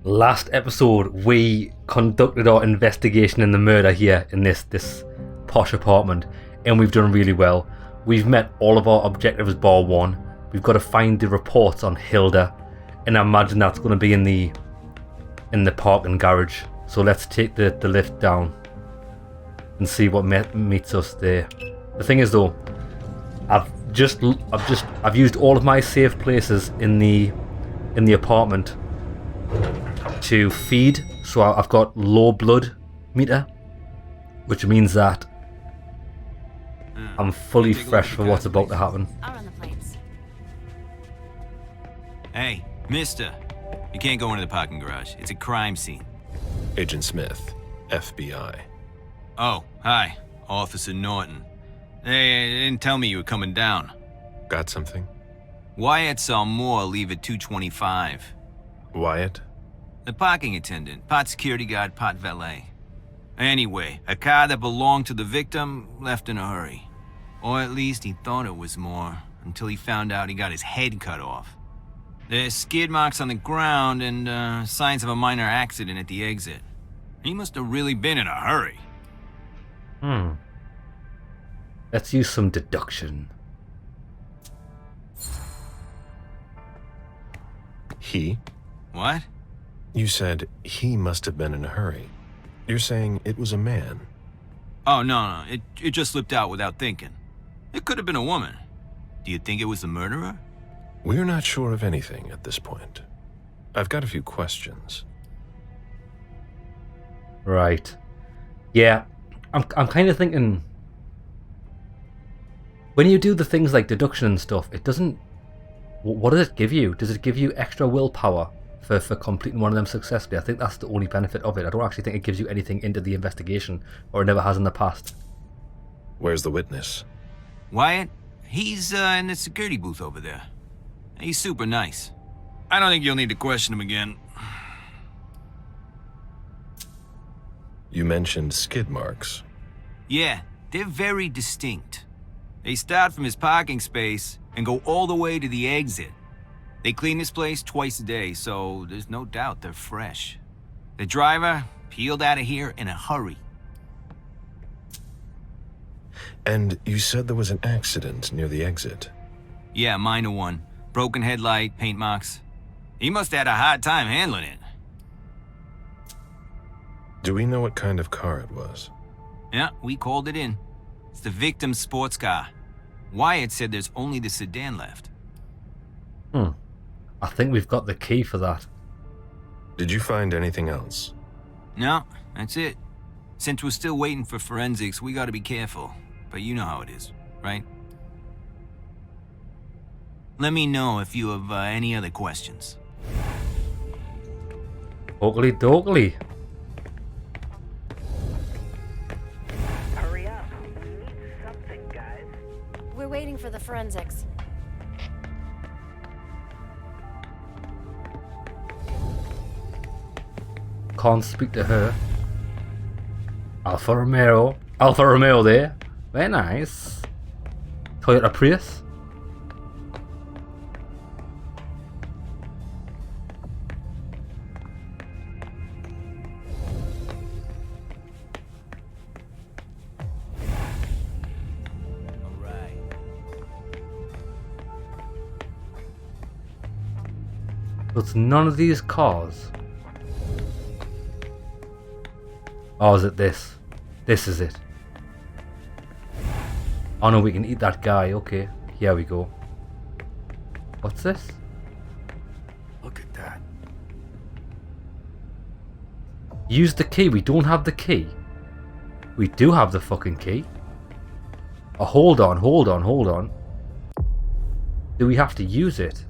Last episode, we conducted our investigation in the murder here in this posh apartment, and we've done really well. We've met all of our objectives bar one. We've got to find the reports on Hilda, and I imagine that's going to be in the parking garage. So let's take the lift down and see what meets us there. The thing is though, I've used all of my safe places in the apartment to feed, so I've got low blood meter, which means that I'm fully fresh for what's about to happen. I'll run the plates. Hey, mister. You can't go into the parking garage. It's a crime scene. Agent Smith, FBI. Oh, hi. Officer Norton. They didn't tell me you were coming down. Got something? Wyatt saw Moore leave at 2:25. Wyatt? The parking attendant, part security guard, part valet. Anyway, a car that belonged to the victim left in a hurry. Or at least he thought it was Moore, until he found out he got his head cut off. There's skid marks on the ground and signs of a minor accident at the exit. He must have really been in a hurry. Let's use some deduction. He? What? You said he must have been in a hurry. You're saying it was a man. Oh, no, it just slipped out without thinking. It could have been a woman. Do you think it was the murderer? We're not sure of anything at this point. I've got a few questions. Right. Yeah, I'm kind of thinking, when you do the things like deduction and stuff, it doesn't. What does it give you? Does it give you extra willpower for completing one of them successfully? I think that's the only benefit of it. I don't actually think it gives you anything into the investigation, or it never has in the past. Where's the witness? Wyatt? He's in the security booth over there. He's super nice. I don't think you'll need to question him again. You mentioned skid marks. Yeah, they're very distinct. They start from his parking space and go all the way to the exit. They clean this place twice a day, so there's no doubt they're fresh. The driver peeled out of here in a hurry. And you said there was an accident near the exit. Yeah, minor one. Broken headlight, paint marks. He must have had a hard time handling it. Do we know what kind of car it was? Yeah, we called it in. It's the victim's sports car. Wyatt said there's only the sedan left. I think we've got the key for that. Did you find anything else? No, that's it. Since we're still waiting for forensics, we gotta be careful. But you know how it is, right? Let me know if you have any other questions. Oakley dokley. Hurry up. We need something, guys. We're waiting for the forensics. Can't speak to her. Alfa Romeo there. Very nice. Toyota Prius. Alright. So it's none of these cars. Oh, is it this? This is it. Oh no, we can eat that guy. Okay, here we go. What's this? Look at that. Use the key. We don't have the key. We do have the fucking key. Oh, hold on. Do we have to use it?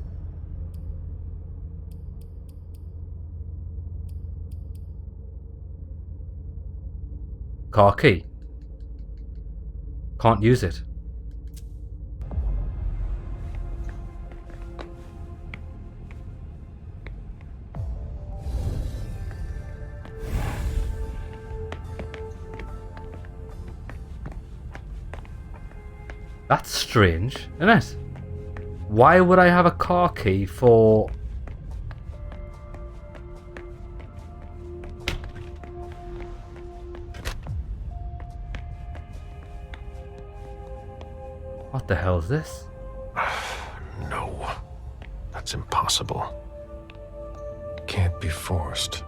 Car key. Can't use it. That's strange, isn't it? Why would I have a car key for What the hell is this? No. That's impossible. Can't be forced.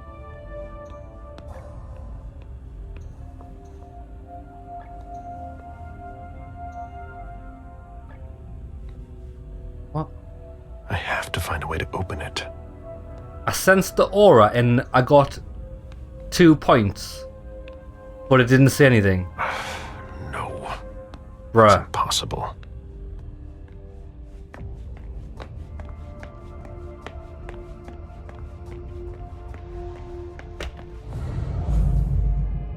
What? I have to find a way to open it. I sensed the aura and I got 2 points. But it didn't say anything. No. It's Bruh. impossible.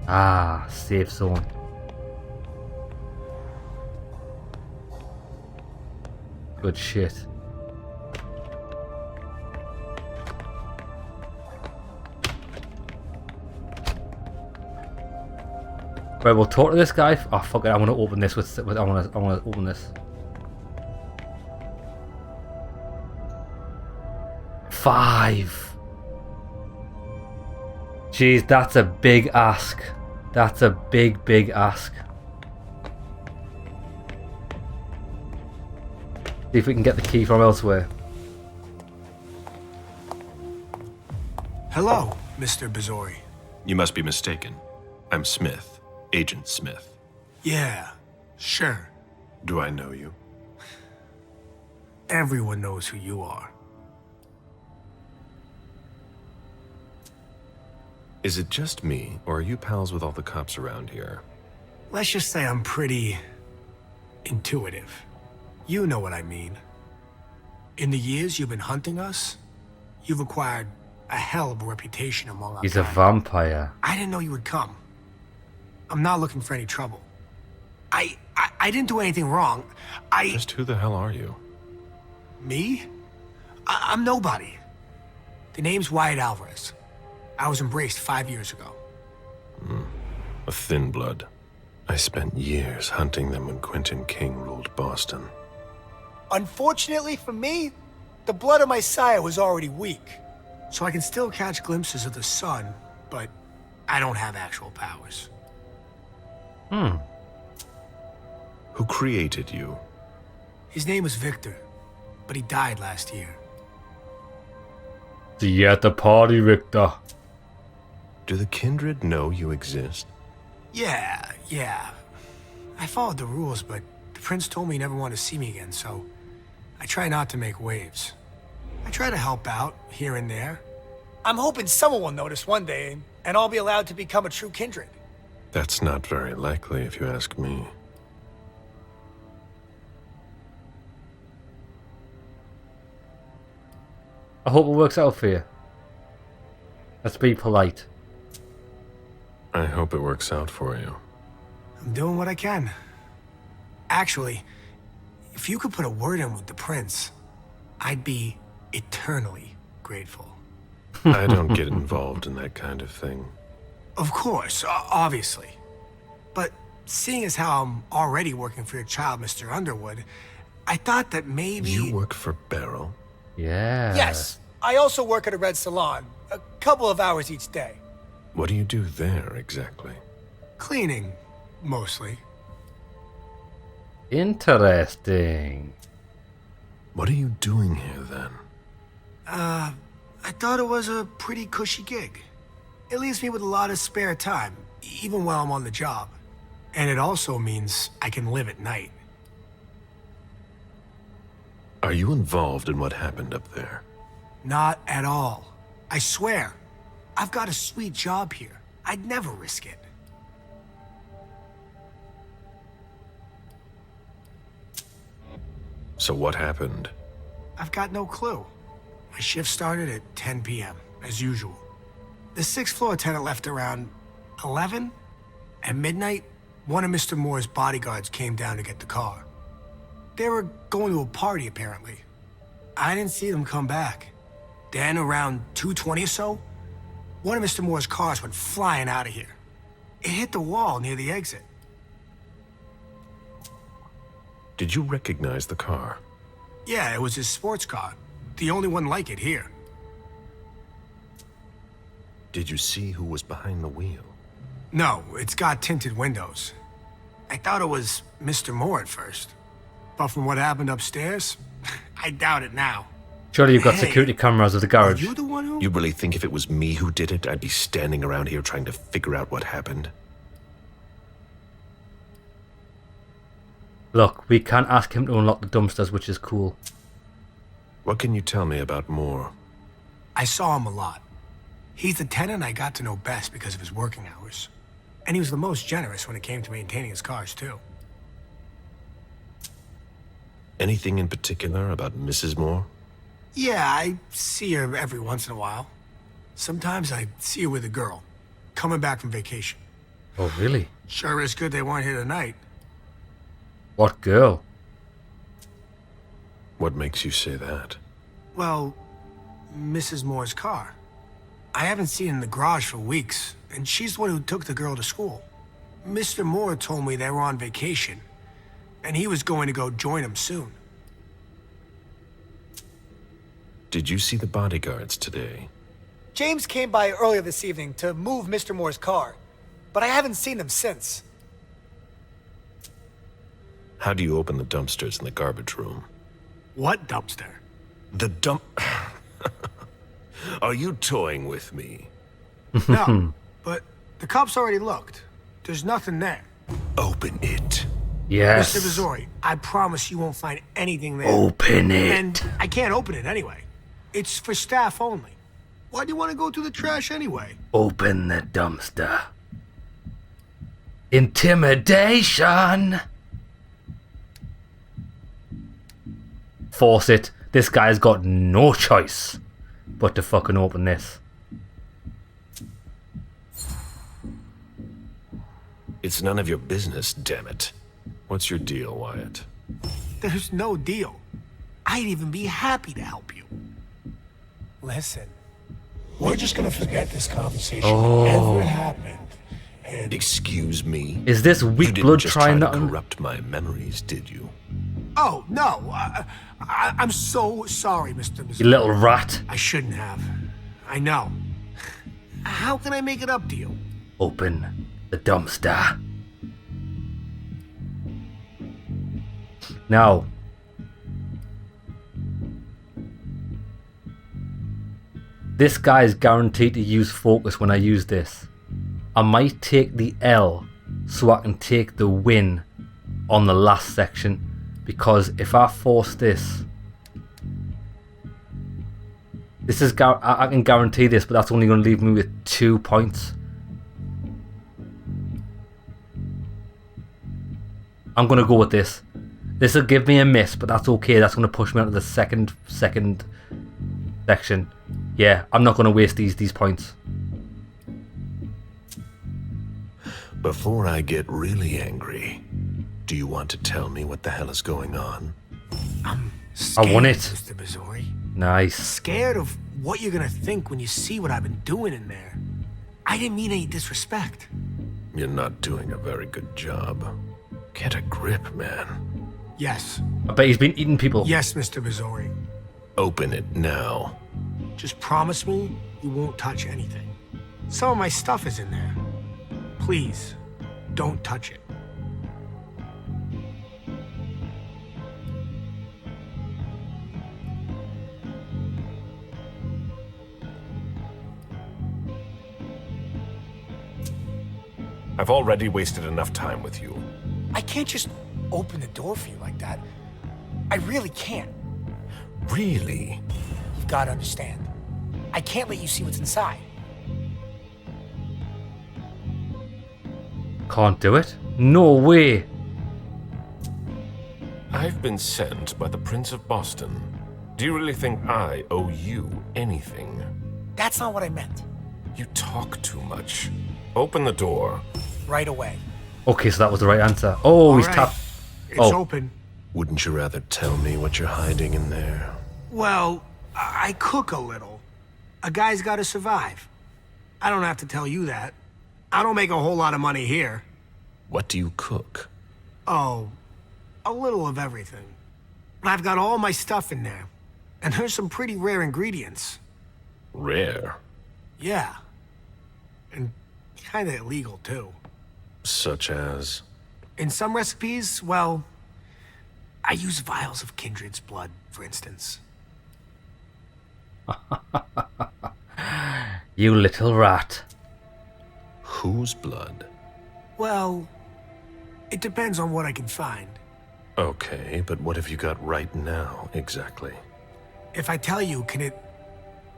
Ah, safe zone. Good shit. Right, we'll talk to this guy. Oh fuck it! I want to open this with. I want to open this. 5. Jeez, that's a big ask. That's a big ask. See if we can get the key from elsewhere. Hello, Mr. Bizori. You must be mistaken. I'm Smith. Agent Smith. Yeah, sure. Do I know you? Everyone knows who you are. Is it just me, or are you pals with all the cops around here? Let's just say I'm pretty intuitive. You know what I mean. In the years you've been hunting us, you've acquired a hell of a reputation among our He's a kind. vampire. I didn't know you would come. I'm not looking for any trouble. I didn't do anything wrong. Just who the hell are you? Me? I'm nobody. The name's Wyatt Alvarez. I was embraced 5 years ago. A thin blood. I spent years hunting them when Quentin King ruled Boston. Unfortunately for me, the blood of my sire was already weak. So I can still catch glimpses of the sun, but I don't have actual powers. Who created you? His name was Victor, but he died last year. See you at the party, Richter. Do the kindred know you exist? Yeah. I followed the rules, but the prince told me he never wanted to see me again, so I try not to make waves. I try to help out, here and there. I'm hoping someone will notice one day, and I'll be allowed to become a true kindred. That's not very likely, if you ask me. I hope it works out for you. Let's be polite. I hope it works out for you. I'm doing what I can. Actually, if you could put a word in with the prince, I'd be eternally grateful. I don't get involved in that kind of thing. Of course, obviously. But seeing as how I'm already working for your child, Mr. Underwood, I thought that maybe... You work for Beryl? Yeah. Yes, I also work at a red salon, a couple of hours each day. What do you do there, exactly? Cleaning, mostly. Interesting. What are you doing here, then? I thought it was a pretty cushy gig. It leaves me with a lot of spare time, even while I'm on the job. And it also means I can live at night. Are you involved in what happened up there? Not at all. I swear. I've got a sweet job here. I'd never risk it. So what happened? I've got no clue. My shift started at 10 p.m., as usual. The sixth floor tenant left around 11. At midnight, one of Mr. Moore's bodyguards came down to get the car. They were going to a party, apparently. I didn't see them come back. Then, around 2:20 or so, one of Mr. Moore's cars went flying out of here. It hit the wall near the exit. Did you recognize the car? Yeah, it was his sports car. The only one like it here. Did you see who was behind the wheel? No, it's got tinted windows. I thought it was Mr. Moore at first. But from what happened upstairs, I doubt it now. Surely you've got Hey, security cameras of the Are garage. you the one who? You really think if it was me who did it, I'd be standing around here trying to figure out what happened? Look, we can ask him to unlock the dumpsters, which is cool. What can you tell me about Moore? I saw him a lot. He's the tenant I got to know best because of his working hours. And he was the most generous when it came to maintaining his cars, too. Anything in particular about Mrs. Moore? Yeah, I see her every once in a while. Sometimes I see her with a girl, coming back from vacation. Oh, really? Sure is good they weren't here tonight. What girl? What makes you say that? Well, Mrs. Moore's car. I haven't seen it in the garage for weeks, and she's the one who took the girl to school. Mr. Moore told me they were on vacation, and he was going to go join them soon. Did you see the bodyguards today? James came by earlier this evening to move Mr. Moore's car, but I haven't seen them since. How do you open the dumpsters in the garbage room? What dumpster? The dump... Are you toying with me? No, but the cops already looked. There's nothing there. Open it. Yes. Mr. Missouri, I promise you won't find anything there. Open it. And I can't open it anyway. It's for staff only. Why do you want to go through the trash anyway? Open the dumpster. Intimidation. Force it. This guy's got no choice but to fucking open this. It's none of your business, damn it. What's your deal, Wyatt? There's no deal. I'd even be happy to help you. Listen, we're just gonna forget this conversation ever happened. And Excuse me? Is this You weak didn't blood just trying try to to... corrupt my memories, did you? oh no, I'm so sorry, Mr. You Missouri. little rat. I shouldn't have. I know. How can I make it up to you? Open the dumpster. Now. This guy is guaranteed to use focus when I use this. I might take the L so I can take the win on the last section, because if I force this is I can guarantee this, but that's only going to leave me with 2 points. I'm going to go with this. This will give me a miss, but that's okay. That's going to push me onto the second section. Yeah, I'm not going to waste these points. Before I get really angry, do you want to tell me what the hell is going on? I'm scared, I want it. Mr. Missouri. Nice. Scared of what you're gonna think when you see what I've been doing in there. I didn't mean any disrespect. You're not doing a very good job. Get a grip, man. Yes. I bet he's been eating people. Yes, Mr. Missouri. Open it now. Just promise me you won't touch anything. Some of my stuff is in there. Please, don't touch it. I've already wasted enough time with you. I can't just open the door for you like that. I really can't. Really? You've got to understand. I can't let you see what's inside. Can't do it? No way. I've been sent by the Prince of Boston. Do you really think I owe you anything? That's not what I meant. You talk too much. Open the door. Right away. Okay, so that was the right answer. Oh, All he's right. tapped. It's Oh. open. Wouldn't you rather tell me what you're hiding in there? Well, I cook a little. A guy's got to survive. I don't have to tell you that. I don't make a whole lot of money here. What do you cook? Oh, a little of everything. I've got all my stuff in there. And there's some pretty rare ingredients. Rare. Yeah. And kinda illegal, too. Such as? In some recipes, well, I use vials of kindred's blood, for instance. You little rat. Whose blood? Well, it depends on what I can find. Okay, but what have you got right now, exactly? If I tell you, can it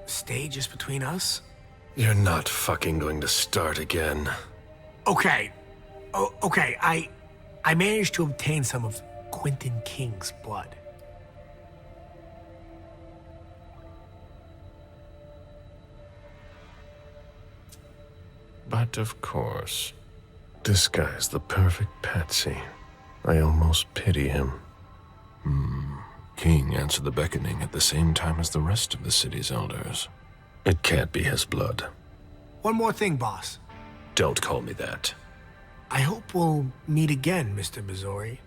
stay just between us? You're not fucking going to start again. Okay. Okay, I managed to obtain some of Quentin King's blood. But of course, this guy's the perfect patsy. I almost pity him. King answered the beckoning at the same time as the rest of the city's elders. It can't be his blood. One more thing, boss. Don't call me that. I hope we'll meet again, Mr. Missouri.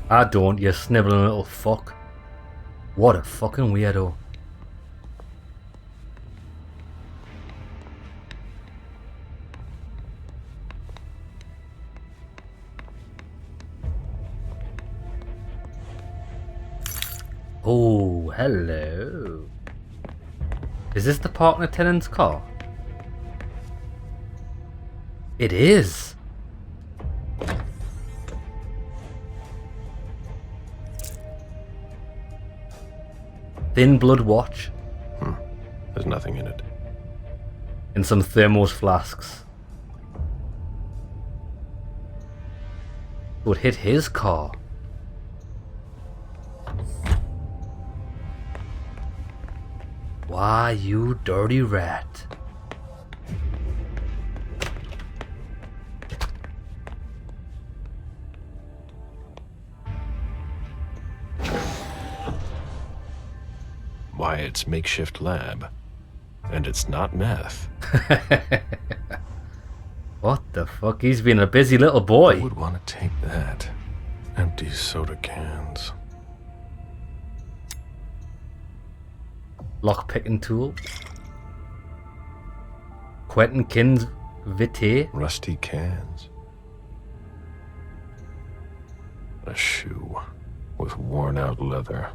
I don't, you sniveling little fuck. What a fucking weirdo. Oh, hello. Is this the partner tenant's car? It is. Thin blood watch. There's nothing in it. And some thermos flasks. Would hit his car. Why, you dirty rat. Wyatt's makeshift lab. And it's not meth. What the fuck? He's been a busy little boy. Who would want to take that? Empty soda cans. Lock-picking tool. Quentin King's Vitae. Rusty cans. A shoe with worn-out leather.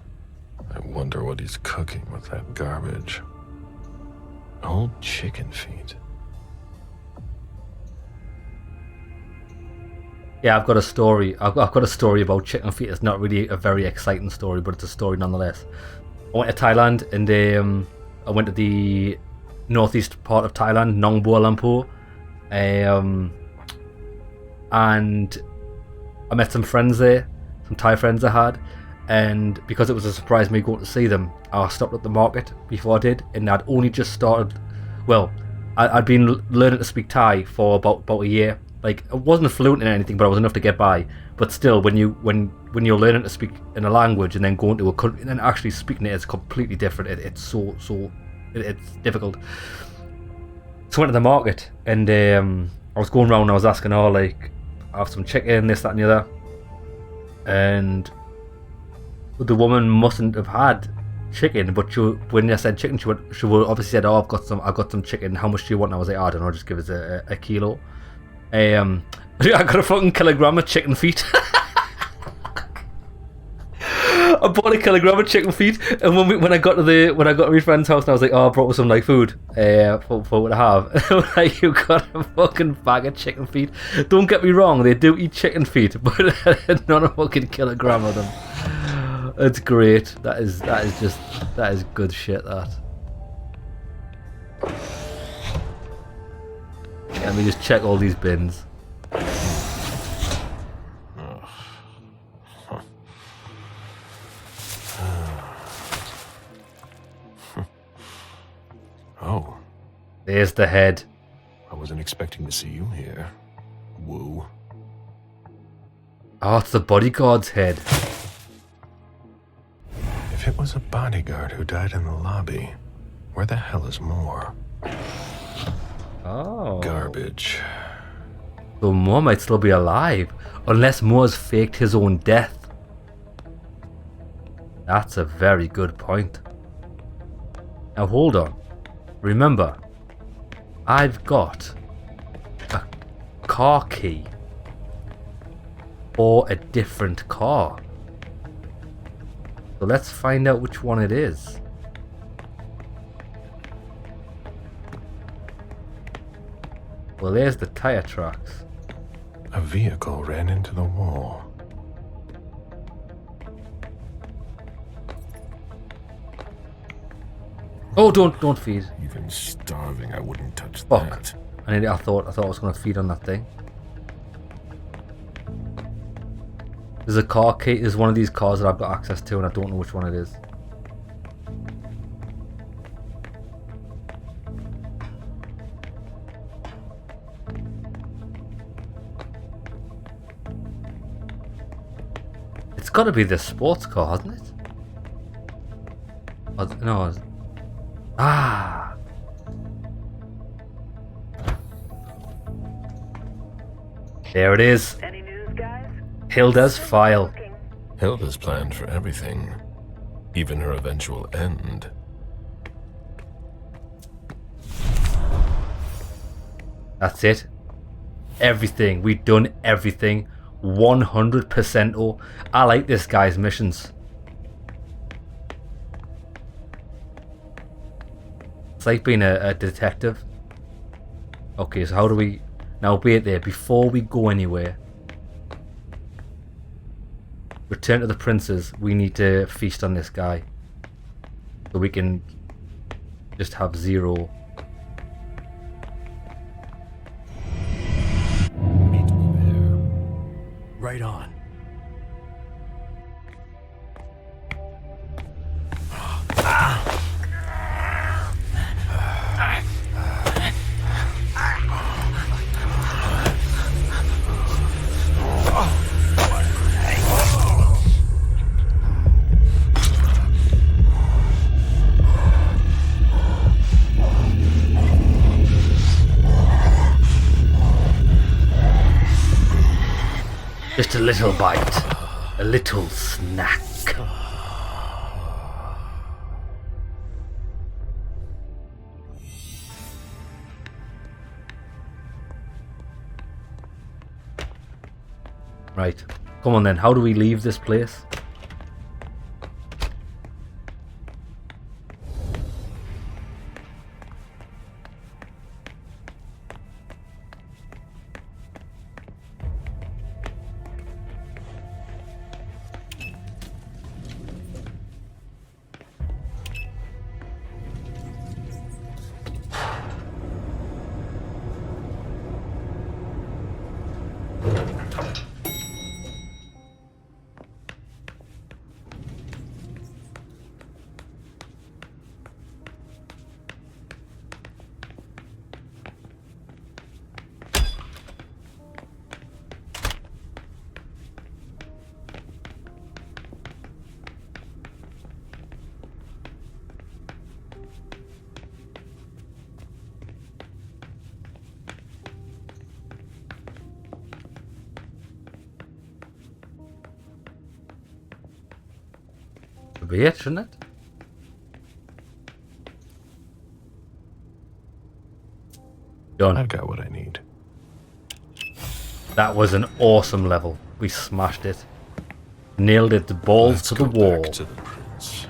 I wonder what he's cooking with that garbage. Old chicken feet. Yeah, I've got a story. I've got a story about chicken feet. It's not really a very exciting story, but it's a story nonetheless. I went to Thailand and I went to the northeast part of Thailand, Nong Bua Lumpur, and I met some friends there, some Thai friends I had, and because it was a surprise me going to see them, I stopped at the market before I did, and I'd only just started. Well, I'd been learning to speak Thai for about a year. Like, I wasn't fluent in anything, but I was enough to get by. But still, when you're learning to speak in a language and then going to a country and then actually speaking it is completely different. It's it's difficult. So I went to the market and I was going around and I was asking, like, I have some chicken, this, that, and the other. And the woman mustn't have had chicken, but when I said chicken, she obviously said, "Oh, I've got some chicken. How much do you want?" And I was like, "Oh, I don't know, just give us a kilo." I got a fucking kilogram of chicken feet. I bought a kilogram of chicken feet, and when I got to my friend's house, and I was like, "Oh, I brought some like food for what I have." And they were like, "You got a fucking bag of chicken feet." Don't get me wrong, they do eat chicken feet, but not a fucking kilogram of them. It's great. That is good shit. That. Let me just check all these bins. Oh. There's the head. I wasn't expecting to see you here. Woo. Oh, it's the bodyguard's head. If it was a bodyguard who died in the lobby, where the hell is Moore? Oh. Garbage. So Moore might still be alive, unless Moore's faked his own death. That's a very good point. Now hold on. Remember, I've got a car key for a different car. So let's find out which one it is. Well, there's the tire tracks. A vehicle ran into the wall. Oh, don't feed. Even starving, I wouldn't touch Fuck. that. I thought I was gonna feed on that thing. There's a car key. There's one of these cars that I've got access to, and I don't know which one it is. It's got to be this sports car, hasn't it? No. Ah. There it is. Any news, guys? Hilda's file. Hilda's planned for everything, even her eventual end. That's it. Everything. We've done everything. 100%. Oh, I like this guy's missions. It's like being a detective. Okay, so how do we... Now wait there. Before we go anywhere. Return to the princes. We need to feast on this guy. So we can just have 0... Meet me there. Right on. Just a little bite. A little snack. Right. Come on then. How do we leave this place? Should be it, shouldn't it? Done. I've got what I need. That was an awesome level. We smashed it. Nailed it, the balls Let's to the go wall. back to the prince.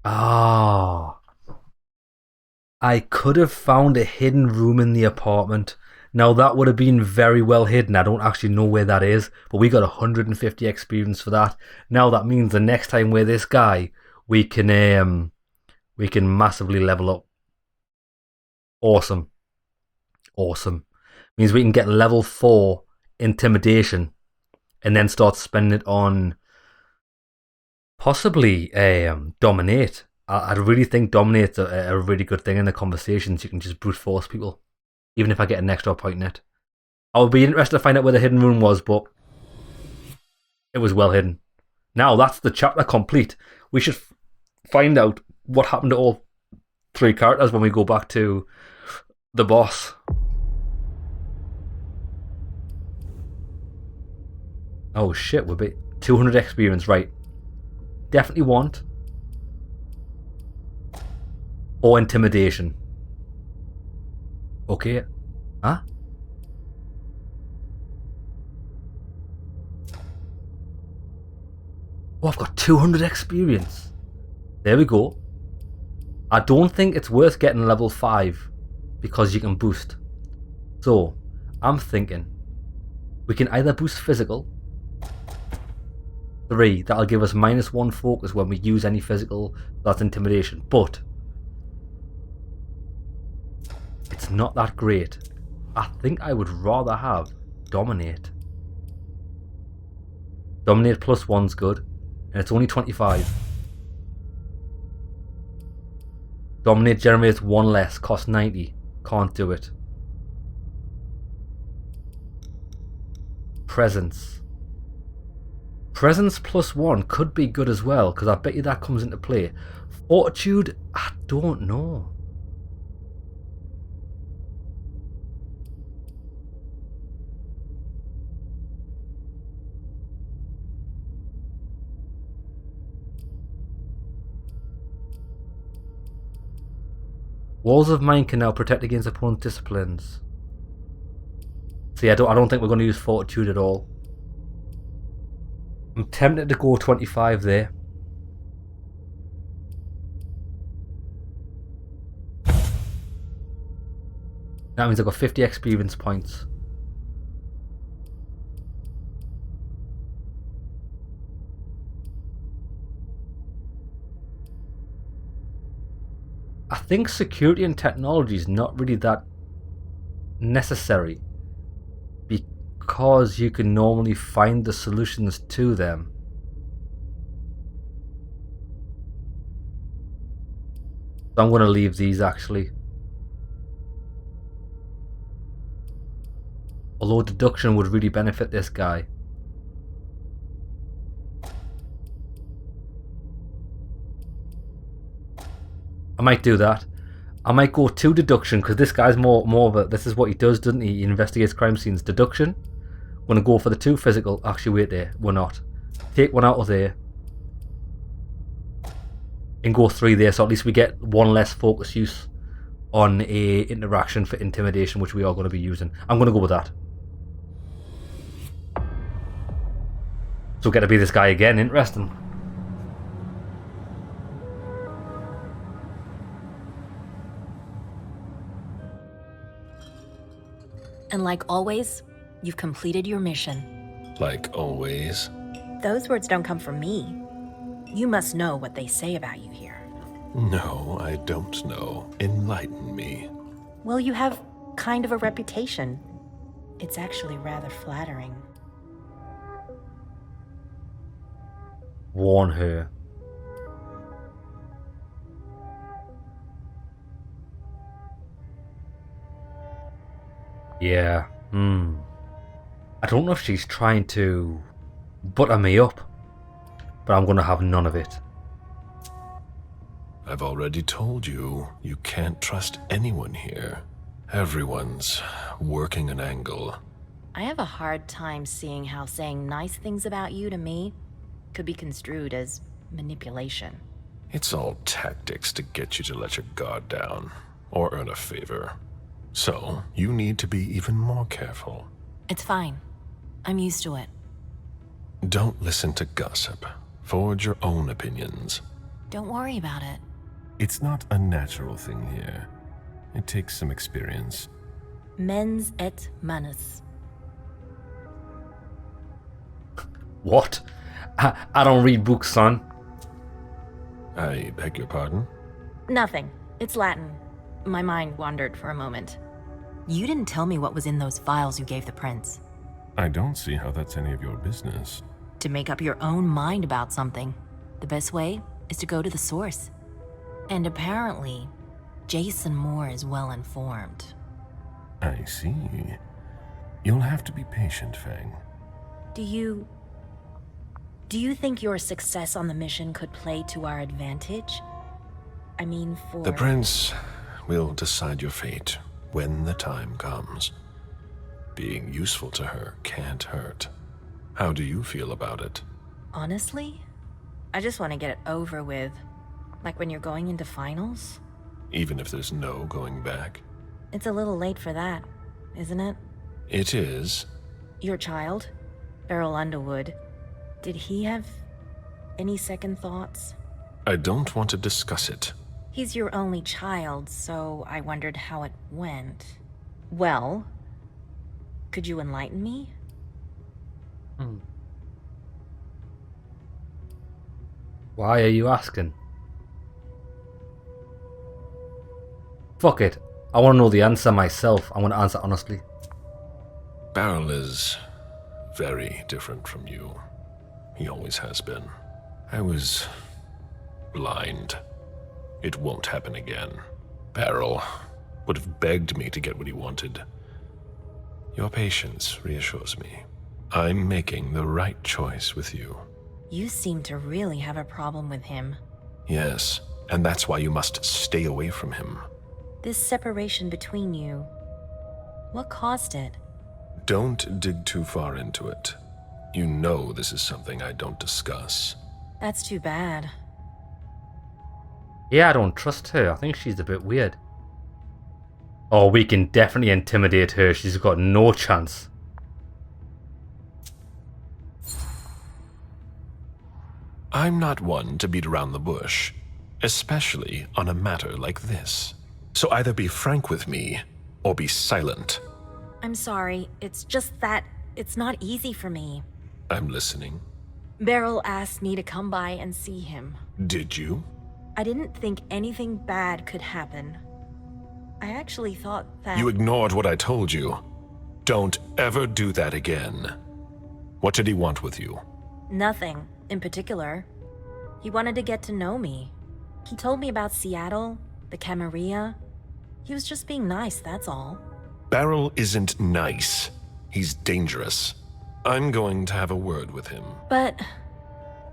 Ah. I could have found a hidden room in the apartment. Now that would have been very well hidden. I don't actually know where that is, but we got 150 experience for that. Now that means the next time we're this guy, we can massively level up. Awesome. Awesome. Means we can get level 4 intimidation and then start spending it on possibly dominate. I really think dominate's a really good thing in the conversations. You can just brute force people, even if I get an extra point in it. I would be interested to find out where the hidden room was, but it was well hidden. Now that's the chapter complete. We should find out what happened to all 3 characters when we go back to the boss. Oh shit, we're 200 experience, right? Definitely want. Or intimidation. Okay. Huh? Oh, I've got 200 experience. There we go. I don't think it's worth getting level 5 because you can boost. So, I'm thinking we can either boost physical. 3, that'll give us -1 focus when we use any physical, that's intimidation. But it's not that great. I think I would rather have dominate. Dominate +1's good, and it's only 25. Dominate generates 1 less, cost 90. Can't do it. Presence. Presence +1 could be good as well, because I bet you that comes into play. Fortitude, I don't know. Walls of Mind can now protect against opponent disciplines. See, I don't think we're going to use Fortitude at all. I'm tempted to go 25 there. That means I've got 50 experience points. I think security and technology is not really that necessary because you can normally find the solutions to them. So I'm going to leave these actually. Although deduction would really benefit this guy. I might do that. I might go 2 deduction because this guy's more of a, this is what he does, doesn't he? He investigates crime scenes. Deduction. I'm going to go for the 2 physical. Actually, wait there. We're not. Take 1 out of there. And go 3 there, so at least we get 1 less focus use on a interaction for intimidation, which we are going to be using. I'm going to go with that. So get to be this guy again. Interesting. And like always, you've completed your mission. Like always. Those words don't come from me. You must know what they say about you here. No, I don't know. Enlighten me. Well, you have kind of a reputation. It's actually rather flattering. Warn her. Yeah. I don't know if she's trying to butter me up, but I'm going to have none of it. I've already told you, you can't trust anyone here. Everyone's working an angle. I have a hard time seeing how saying nice things about you to me could be construed as manipulation. It's all tactics to get you to let your guard down, or earn a favor. So, you need to be even more careful. It's fine. I'm used to it. Don't listen to gossip. Forge your own opinions. Don't worry about it. It's not a natural thing here. It takes some experience. Mens et manus. What? I don't read books, son. I beg your pardon? Nothing. It's Latin. My mind wandered for a moment. You didn't tell me what was in those files you gave the prince. I don't see how that's any of your business. To make up your own mind about something, the best way is to go to the source. And apparently, Jason Moore is well informed. I see. You'll have to be patient, Fang. Do you think your success on the mission could play to our advantage? I mean, for... The prince will decide your fate when the time comes. Being useful to her can't hurt. How do you feel about it? Honestly, I just want to get it over with. Like when you're going into finals? Even if there's no going back? It's a little late for that, isn't it? It is. Your child, Beryl Underwood, did he have any second thoughts? I don't want to discuss it. He's your only child, so I wondered how it went. Well, could you enlighten me? Why are you asking? Fuck it. I want to know the answer myself. I want to answer honestly. Beryl is very different from you. He always has been. I was blind. It won't happen again. Beryl would have begged me to get what he wanted. Your patience reassures me. I'm making the right choice with you. You seem to really have a problem with him. Yes, and that's why you must stay away from him. This separation between you, what caused it? Don't dig too far into it. You know this is something I don't discuss. That's too bad. Yeah, I don't trust her. I think she's a bit weird. Oh, we can definitely intimidate her. She's got no chance. I'm not one to beat around the bush, especially on a matter like this. So either be frank with me, or be silent. I'm sorry, it's just that it's not easy for me. I'm listening. Beryl asked me to come by and see him. Did you? I didn't think anything bad could happen. I actually thought that... You ignored what I told you. Don't ever do that again. What did he want with you? Nothing in particular. He wanted to get to know me. He told me about Seattle, the Camarilla. He was just being nice, that's all. Beryl isn't nice. He's dangerous. I'm going to have a word with him. But...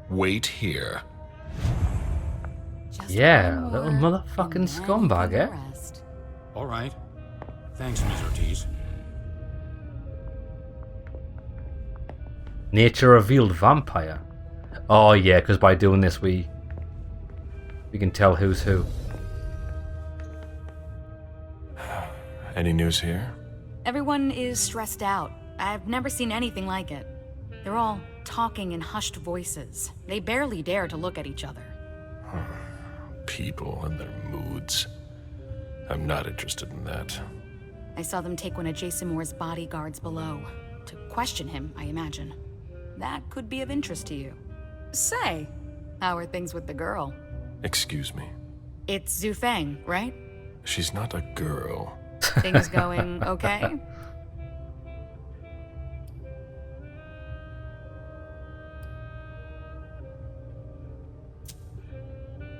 Wait here. Yeah, little motherfucking scumbag, eh? All right. Thanks, Ms. Ortiz. Nature revealed vampire. Oh yeah, because by doing this we can tell who's who. Any news here? Everyone is stressed out. I've never seen anything like it. They're all talking in hushed voices. They barely dare to look at each other. People and their moods. I'm not interested in that. I saw them take one of Jason Moore's bodyguards below. To question him, I imagine. That could be of interest to you. Say, how are things with the girl? Excuse me. It's Zhu Feng, right? She's not a girl. Things going okay?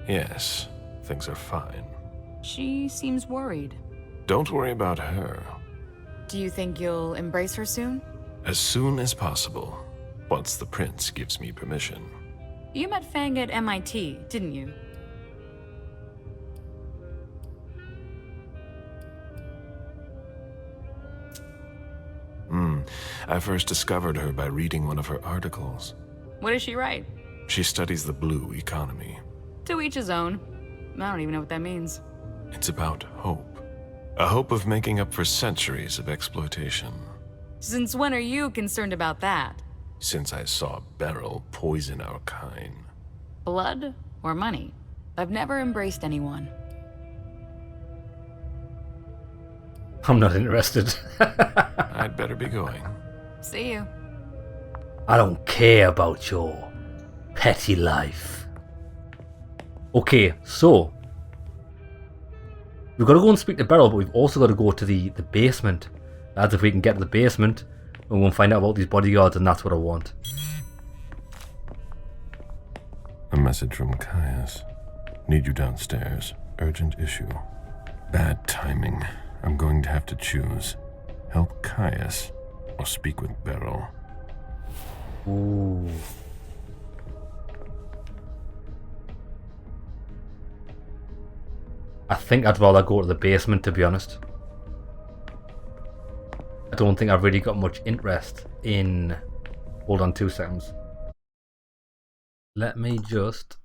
Yes, things are fine. She seems worried. Don't worry about her. Do you think you'll embrace her soon? As soon as possible, once the prince gives me permission. You met Fang at MIT, didn't you? I first discovered her by reading one of her articles. What does she write? She studies the blue economy. To each his own. I don't even know what that means. It's about hope. A hope of making up for centuries of exploitation. Since when are you concerned about that? Since I saw Beryl poison our kind. Blood or money? I've never embraced anyone. I'm not interested. I'd better be going. See you. I don't care about your petty life. Okay, so we've got to go and speak to Beryl, but we've also got to go to the basement. That's if we can get to the basement, and we'll find out about these bodyguards, and that's what I want. A message from Kaius. Need you downstairs. Urgent issue. Bad timing. I'm going to have to choose. Help Kaius or speak with Beryl. Ooh. I think I'd rather go to the basement, to be honest. I don't think I've really got much interest in... Hold on 2 seconds. Let me just...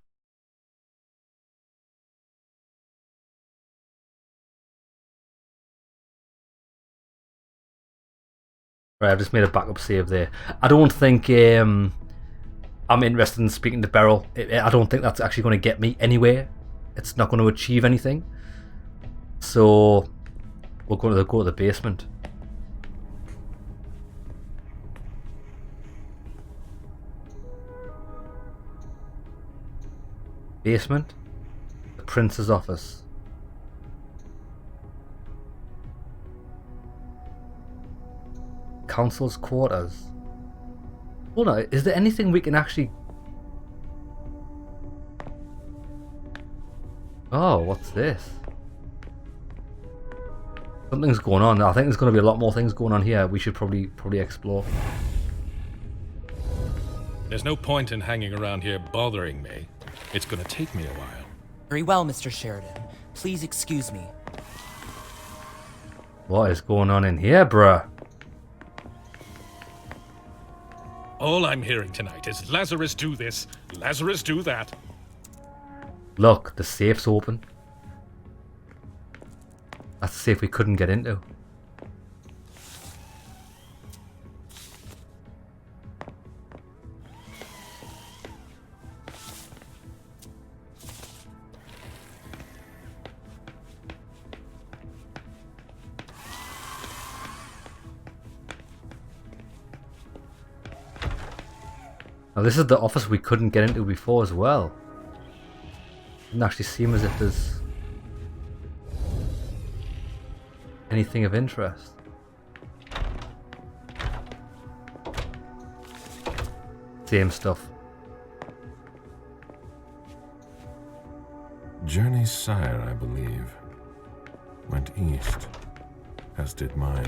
Right, I've just made a backup save there. I don't think I'm interested in speaking to Beryl. I don't think that's actually going to get me anywhere. It's not going to achieve anything. So we're going to go to the basement. Basement. The prince's office. Council's quarters. Hold on, is there anything we can actually... Oh, what's this? Something's going on. I think there's going to be a lot more things going on here. We should probably explore. There's no point in hanging around here bothering me. It's gonna take me a while. Very well, Mr. Sheridan. Please excuse me. What is going on in here, bruh? All I'm hearing tonight is Lazarus do this, Lazarus do that. Look, the safe's open. That's the safe we couldn't get into. Now this is the office we couldn't get into before as well. Doesn't actually seem as if there's anything of interest. Same stuff. Journey's sire, I believe, went east, as did mine.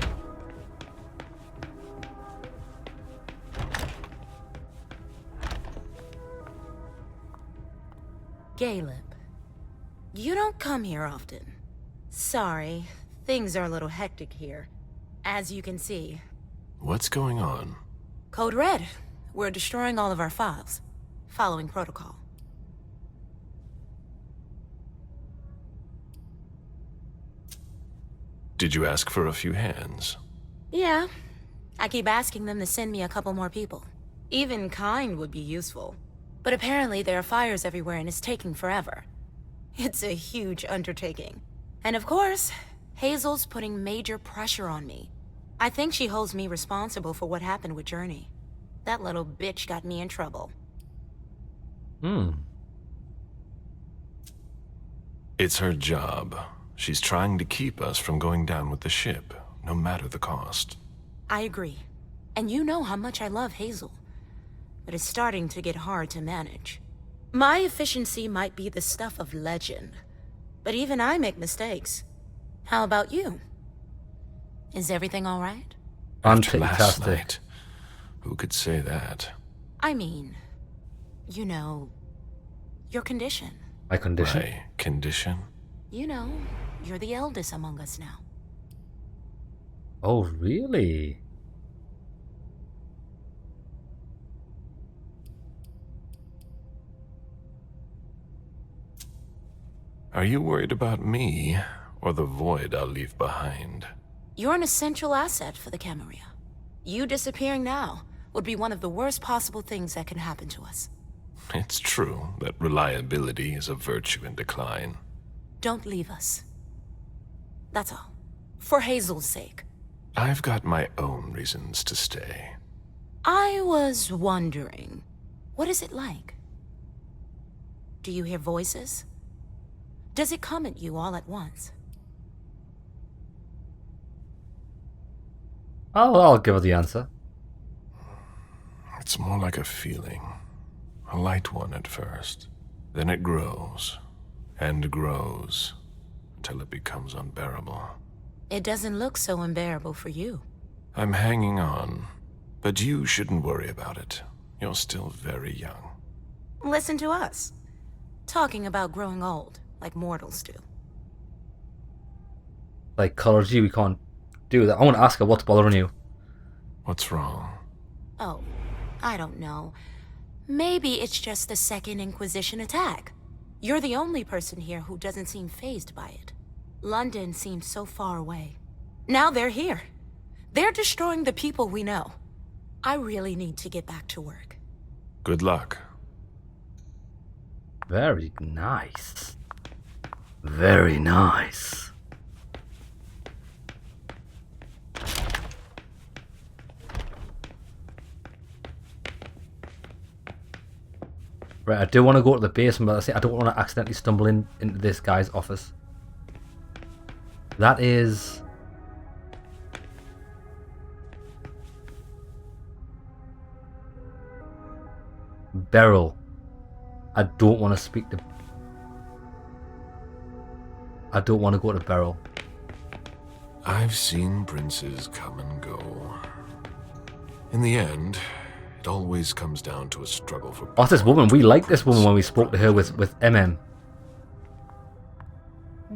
Galeb, you don't come here often. Sorry, things are a little hectic here, as you can see. What's going on? Code Red. We're destroying all of our files, following protocol. Did you ask for a few hands? Yeah. I keep asking them to send me a couple more people. Even kind would be useful. But apparently there are fires everywhere and it's taking forever. It's a huge undertaking. And of course, Hazel's putting major pressure on me. I think she holds me responsible for what happened with Journey. That little bitch got me in trouble. It's her job. She's trying to keep us from going down with the ship, no matter the cost. I agree. And you know how much I love Hazel. But it's starting to get hard to manage. My efficiency might be the stuff of legend, but even I make mistakes. How about you? Is everything all right? After last night, who could say that? I mean, you know, your condition. My condition? My condition? You know, you're the eldest among us now. Oh, really? Are you worried about me, or the void I'll leave behind? You're an essential asset for the Camarilla. You disappearing now would be one of the worst possible things that can happen to us. It's true that reliability is a virtue in decline. Don't leave us. That's all. For Hazel's sake. I've got my own reasons to stay. I was wondering, what is it like? Do you hear voices? Does it come at you all at once? I'll give her the answer. It's more like a feeling. A light one at first. Then it grows, and grows, until it becomes unbearable. It doesn't look so unbearable for you. I'm hanging on, but you shouldn't worry about it. You're still very young. Listen to us. Talking about growing old, like mortals do. Like Color G, we can't do that. I want to ask her what's bothering you. What's wrong? Oh, I don't know. Maybe it's just the Second Inquisition attack. You're the only person here who doesn't seem fazed by it. London seems so far away. Now they're here. They're destroying the people we know. I really need to get back to work. Good luck. Very nice. Very nice. Right, I do want to go to the basement, but I don't want to accidentally stumble into this guy's office. That is... Beryl. I don't want to speak to... I don't want to go to Beryl. I've seen princes come and go. In the end, it always comes down to a struggle for power. Oh, this woman. We liked this woman when we spoke to her with MM.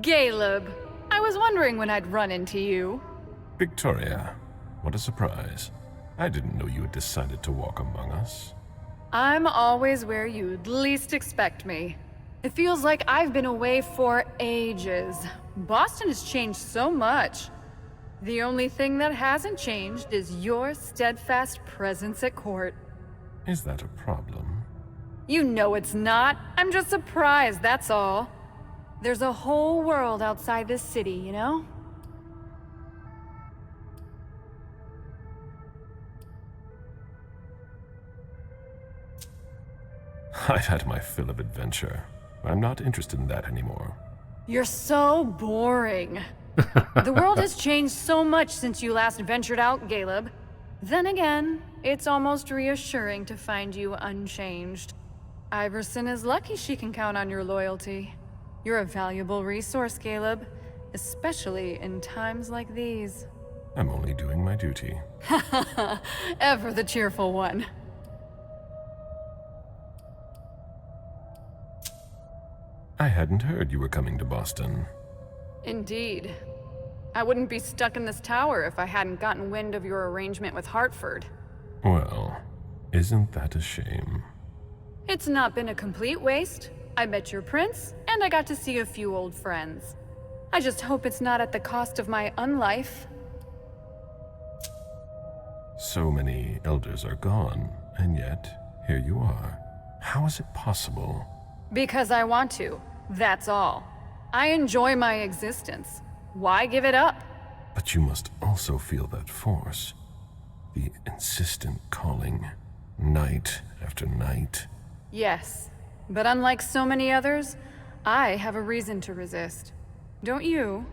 Galeb, I was wondering when I'd run into you. Victoria, what a surprise. I didn't know you had decided to walk among us. I'm always where you'd least expect me. It feels like I've been away for ages. Boston has changed so much. The only thing that hasn't changed is your steadfast presence at court. Is that a problem? You know it's not. I'm just surprised, that's all. There's a whole world outside this city, you know? I've had my fill of adventure. I'm not interested in that anymore. You're so boring. The world has changed so much since you last ventured out, Galeb. Then again, it's almost reassuring to find you unchanged. Iverson is lucky she can count on your loyalty. You're a valuable resource, Galeb, especially in times like these. I'm only doing my duty. Ever the cheerful one. I hadn't heard you were coming to Boston. Indeed. I wouldn't be stuck in this tower if I hadn't gotten wind of your arrangement with Hartford. Well, isn't that a shame? It's not been a complete waste. I met your prince, and I got to see a few old friends. I just hope it's not at the cost of my unlife. So many elders are gone, and yet, here you are. How is it possible? Because I want to, that's all. I enjoy my existence. Why give it up? But you must also feel that force. The insistent calling, night after night. Yes, but unlike so many others, I have a reason to resist. Don't you?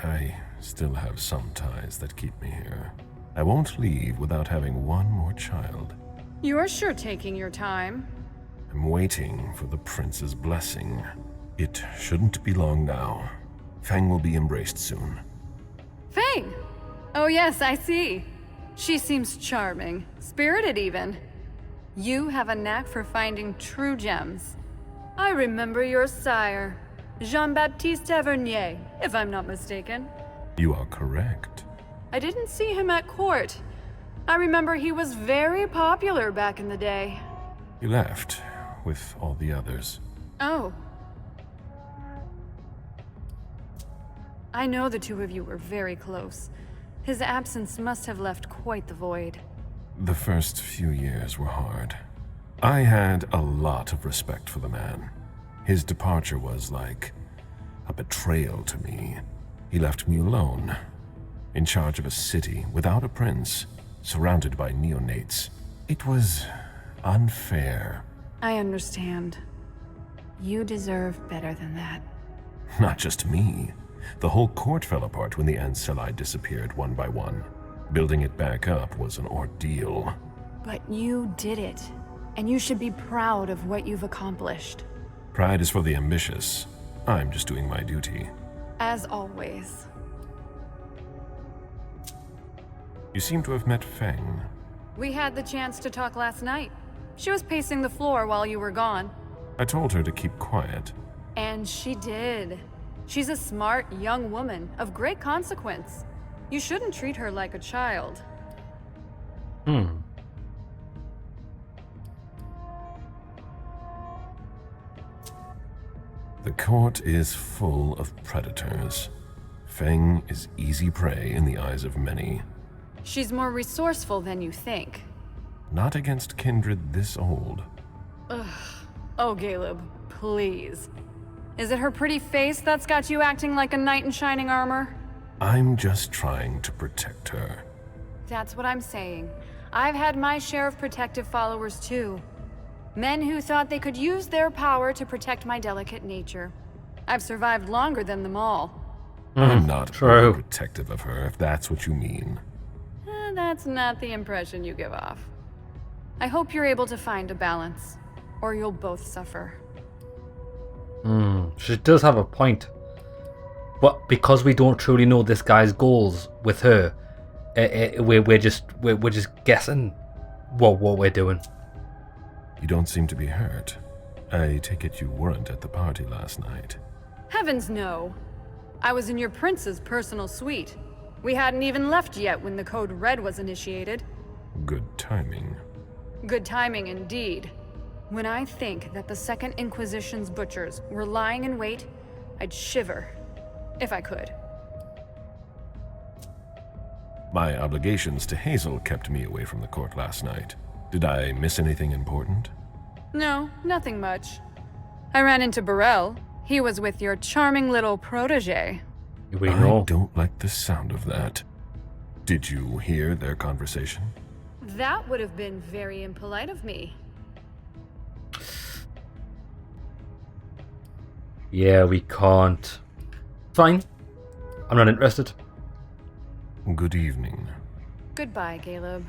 I still have some ties that keep me here. I won't leave without having one more child. You're sure taking your time. I'm waiting for the prince's blessing. It shouldn't be long now. Fang will be embraced soon. Fang! Oh yes, I see. She seems charming, spirited even. You have a knack for finding true gems. I remember your sire, Jean-Baptiste Tavernier, if I'm not mistaken. You are correct. I didn't see him at court. I remember he was very popular back in the day. He left with all the others. Oh. I know the two of you were very close. His absence must have left quite the void. The first few years were hard. I had a lot of respect for the man. His departure was like a betrayal to me. He left me alone, in charge of a city without a prince, surrounded by neonates. It was unfair. I understand. You deserve better than that. Not just me. The whole court fell apart when the Anceli disappeared one by one. Building it back up was an ordeal. But you did it, and you should be proud of what you've accomplished. Pride is for the ambitious. I'm just doing my duty. As always. You seem to have met Fang. We had the chance to talk last night. She was pacing the floor while you were gone. I told her to keep quiet. And she did. She's a smart, young woman of great consequence. You shouldn't treat her like a child. The court is full of predators. Feng is easy prey in the eyes of many. She's more resourceful than you think. Not against kindred this old. Ugh. Oh, Galeb, please. Is it her pretty face that's got you acting like a knight in shining armor? I'm just trying to protect her. That's what I'm saying. I've had my share of protective followers too. Men who thought they could use their power to protect my delicate nature. I've survived longer than them all. I'm not protective of her, if that's what you mean. That's not the impression you give off. I hope you're able to find a balance, or you'll both suffer. She does have a point. But because we don't truly know this guy's goals with her, we're just guessing what we're doing. You don't seem to be hurt. I take it you weren't at the party last night. Heavens no. I was in your prince's personal suite. We hadn't even left yet when the Code Red was initiated. Good timing. Good timing indeed. When I think that the Second Inquisition's butchers were lying in wait, I'd shiver. If I could. My obligations to Hazel kept me away from the court last night. Did I miss anything important? No, nothing much. I ran into Burrell. He was with your charming little protege. We know. I don't like the sound of that. Did you hear their conversation? That would have been very impolite of me. Yeah, we can't. Fine. I'm not interested. Good evening. Goodbye, Galeb.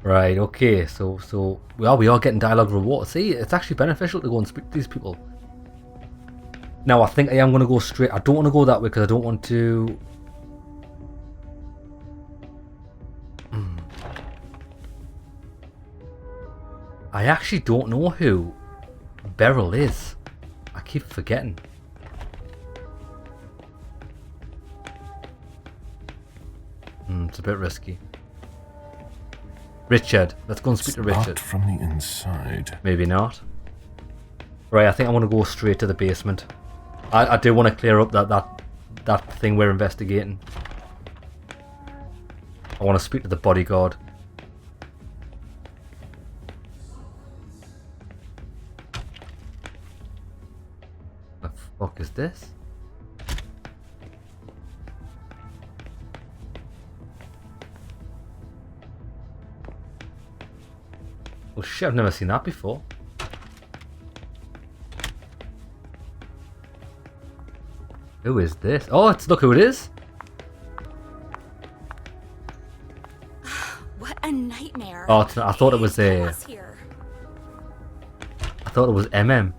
Right, okay, so we are getting dialogue reward. See, it's actually beneficial to go and speak to these people. Now, I think I am going to go straight. I don't want to go that way because I don't want to... I actually don't know who Beryl is. I keep forgetting. It's a bit risky. Richard. Let's go and speak to Richard. From the inside. Maybe not. Right, I think I want to go straight to the basement. I do want to clear up that thing we're investigating. I want to speak to the bodyguard. The fuck is this? Oh shit, I've never seen that before. Who is this? Oh, look who it is. What a nightmare. Oh, I thought it was I thought it was MM.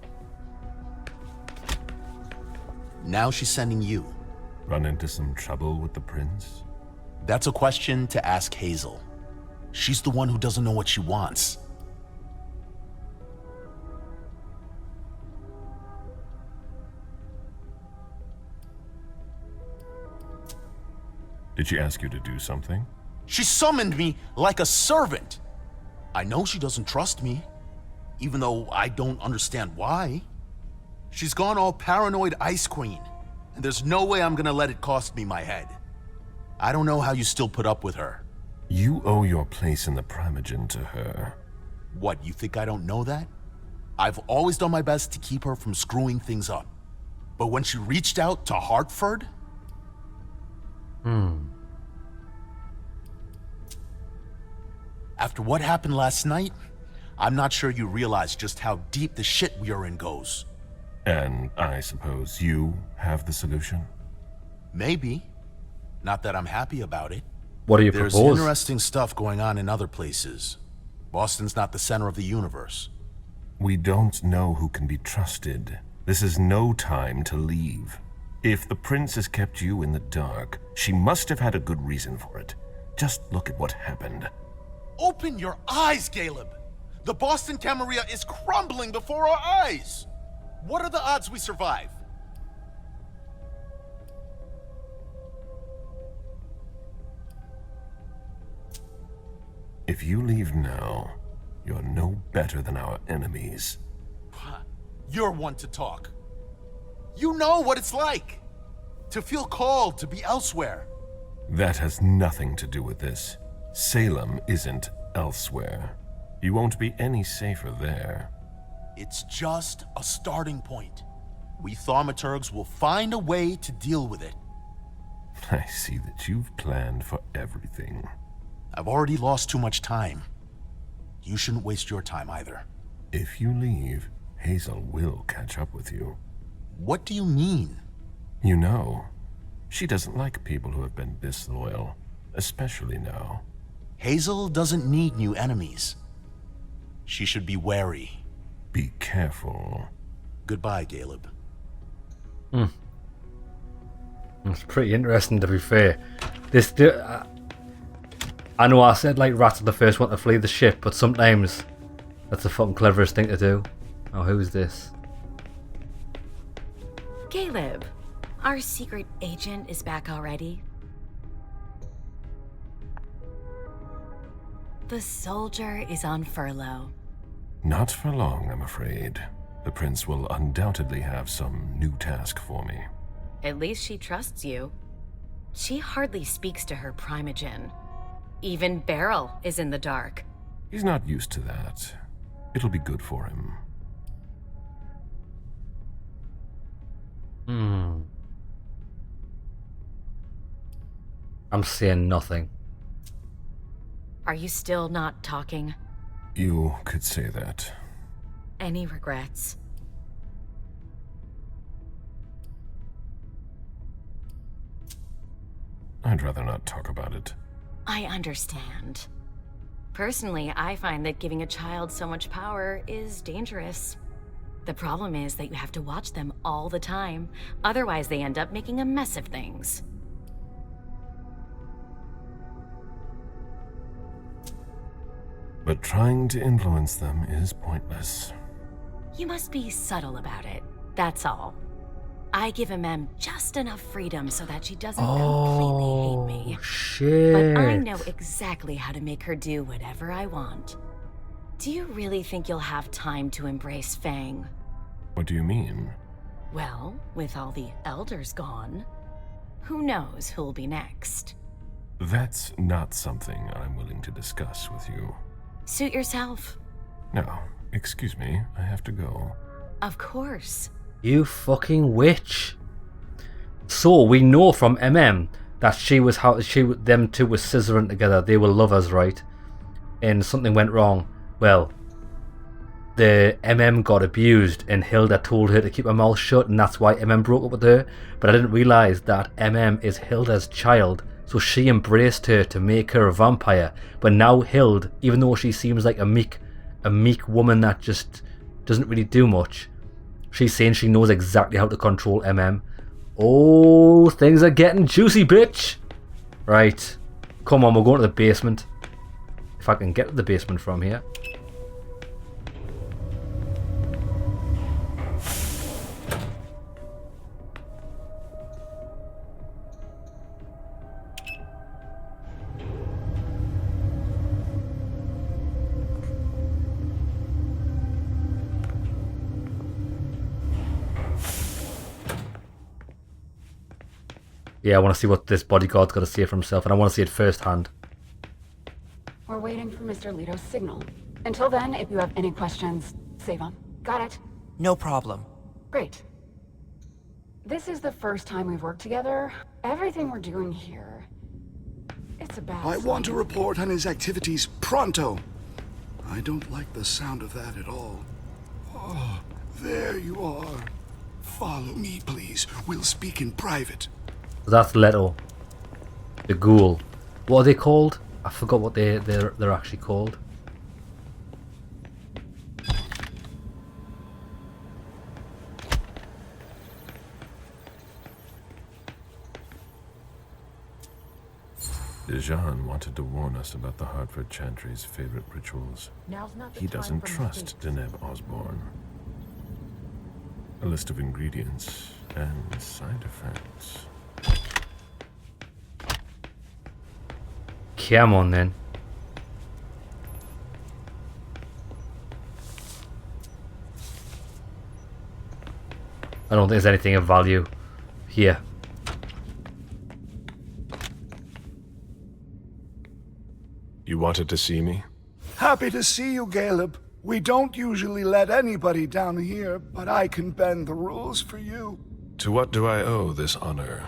Now she's sending you. Run into some trouble with the prince? That's a question to ask Hazel. She's the one who doesn't know what she wants. Did she ask you to do something? She summoned me like a servant. I know she doesn't trust me, even though I don't understand why. She's gone all paranoid Ice Queen, and there's no way I'm gonna let it cost me my head. I don't know how you still put up with her. You owe your place in the Primogen to her. What, you think I don't know that? I've always done my best to keep her from screwing things up. But when she reached out to Hartford... After what happened last night, I'm not sure you realize just how deep the shit we are in goes. And I suppose you have the solution? Maybe. Not that I'm happy about it. What do you There's propose? interesting stuff going on in other places. Boston's not the center of the universe. We don't know who can be trusted. This is no time to leave. If the prince has kept you in the dark, she must have had a good reason for it. Just look at what happened. Open your eyes, Galeb! The Boston Camarilla is crumbling before our eyes! What are the odds we survive? If you leave now, you're no better than our enemies. You're one to talk. You know what it's like to feel called to be elsewhere. That has nothing to do with this. Salem isn't elsewhere. You won't be any safer there. It's just a starting point. We thaumaturgs will find a way to deal with it. I see that you've planned for everything. I've already lost too much time. You shouldn't waste your time either. If you leave, Hazel will catch up with you. What do you mean? You know, she doesn't like people who have been disloyal, especially now. Hazel doesn't need new enemies. She should be wary. Be careful. Goodbye, Galeb. It's pretty interesting, to be fair. I know I said like rats are the first one to flee the ship, but sometimes that's the fucking cleverest thing to do. Oh, who's this? Galeb, our secret agent is back already. The soldier is on furlough. Not for long, I'm afraid. The prince will undoubtedly have some new task for me. At least she trusts you. She hardly speaks to her primogen. Even Beryl is in the dark. He's not used to that. It'll be good for him. I'm saying nothing. Are you still not talking? You could say that. Any regrets? I'd rather not talk about it. I understand. Personally, I find that giving a child so much power is dangerous. The problem is that you have to watch them all the time. Otherwise, they end up making a mess of things. But trying to influence them is pointless. You must be subtle about it. That's all. I give MM just enough freedom so that she doesn't completely hate me. Shit. But I know exactly how to make her do whatever I want. Do you really think you'll have time to embrace Fang? What do you mean? Well, with all the elders gone, who knows who'll be next? That's not something I'm willing to discuss with you. Suit yourself. No, excuse me, I have to go. Of course. You fucking witch. So we know from MM that them two were scissoring together. They were lovers, right? And something went wrong. Well, the MM got abused and Hilda told her to keep her mouth shut, and that's why MM broke up with her. But I didn't realize that MM is Hilda's child, so she embraced her to make her a vampire. But now Hild, even though she seems like a meek woman that just doesn't really do much, she's saying she knows exactly how to control MM. Oh, things are getting juicy, bitch. Right, come on, we're going to the basement. If I can get to the basement from here. Yeah, I want to see what this bodyguard's got to say for himself, and I want to see it firsthand. We're waiting for Mr. Leto's signal. Until then, if you have any questions, save them. Got it? No problem. Great. This is the first time we've worked together. Everything we're doing here, it's a bad I sign. want to report on his activities pronto. I don't like the sound of that at all. Oh, there you are. Follow me, please. We'll speak in private. That's Leto. The ghoul. What are they called? I forgot what they're actually called. Dejan wanted to warn us about the Hartford Chantry's favorite rituals. He doesn't trust Deneb Osborne. A list of ingredients and side effects. Come on then. I don't think there's anything of value here. You wanted to see me? Happy to see you, Galeb. We don't usually let anybody down here, but I can bend the rules for you. To what do I owe this honor?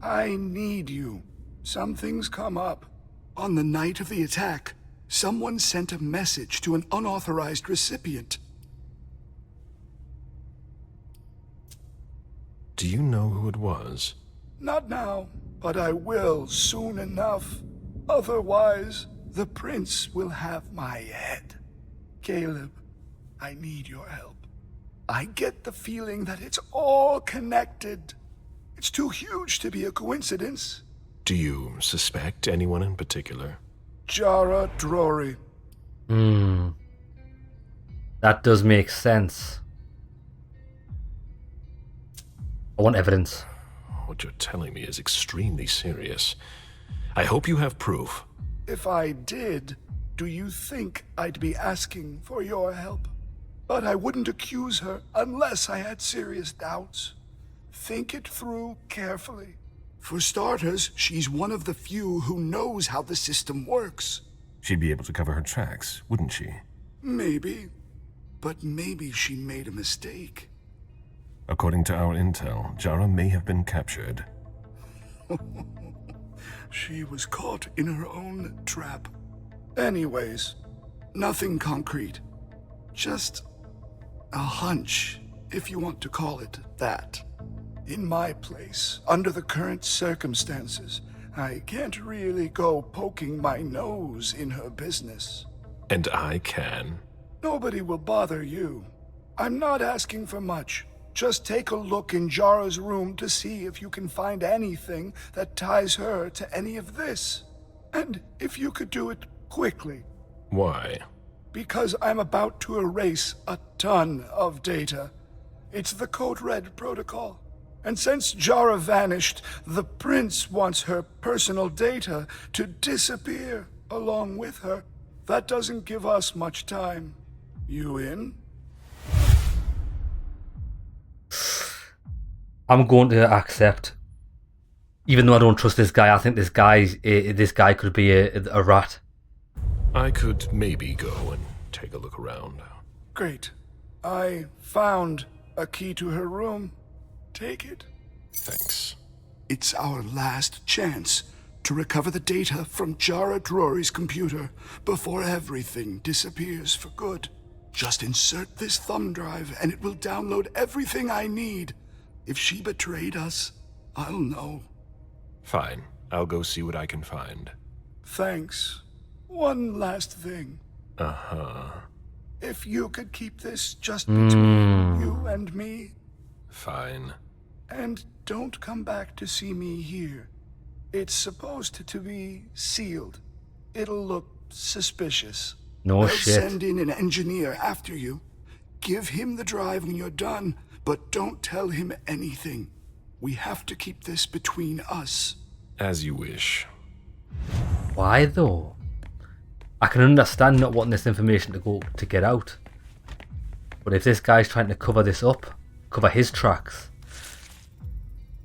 I need you. Something's come up. On the night of the attack, someone sent a message to an unauthorized recipient. Do you know who it was? Not now, but I will soon enough. Otherwise, the prince will have my head. Galeb, I need your help. I get the feeling that it's all connected. It's too huge to be a coincidence. Do you suspect anyone in particular? Jara Drory. That does make sense. I want evidence. What you're telling me is extremely serious. I hope you have proof. If I did, do you think I'd be asking for your help? But I wouldn't accuse her unless I had serious doubts. Think it through carefully. For starters, she's one of the few who knows how the system works. She'd be able to cover her tracks, wouldn't she? Maybe. But maybe she made a mistake. According to our intel, Jara may have been captured. She was caught in her own trap. Anyways, nothing concrete. Just a hunch, if you want to call it that. In my place, under the current circumstances, I can't really go poking my nose in her business. And I can. Nobody will bother you. I'm not asking for much. Just take a look in Jara's room to see if you can find anything that ties her to any of this. And if you could do it quickly. Why? Because I'm about to erase a ton of data. It's the Code Red protocol. And since Jara vanished, the prince wants her personal data to disappear along with her. That doesn't give us much time. You in? I'm going to accept. Even though I don't trust this guy, I think this guy could be a rat. I could maybe go and take a look around. Great. I found a key to her room. Take it. Thanks. It's our last chance to recover the data from Jara Drory's computer before everything disappears for good. Just insert this thumb drive and it will download everything I need. If she betrayed us, I'll know. Fine. I'll go see what I can find. Thanks. One last thing. Uh-huh. If you could keep this just between you and me. Fine. And don't come back to see me here. It's supposed to be sealed. It'll look suspicious. No They'll shit. send in an engineer after you. Give him the drive when you're done, but don't tell him anything. We have to keep this between us. As you wish. Why though? I can understand not wanting this information to get out. But if this guy's trying to cover this up, cover his tracks.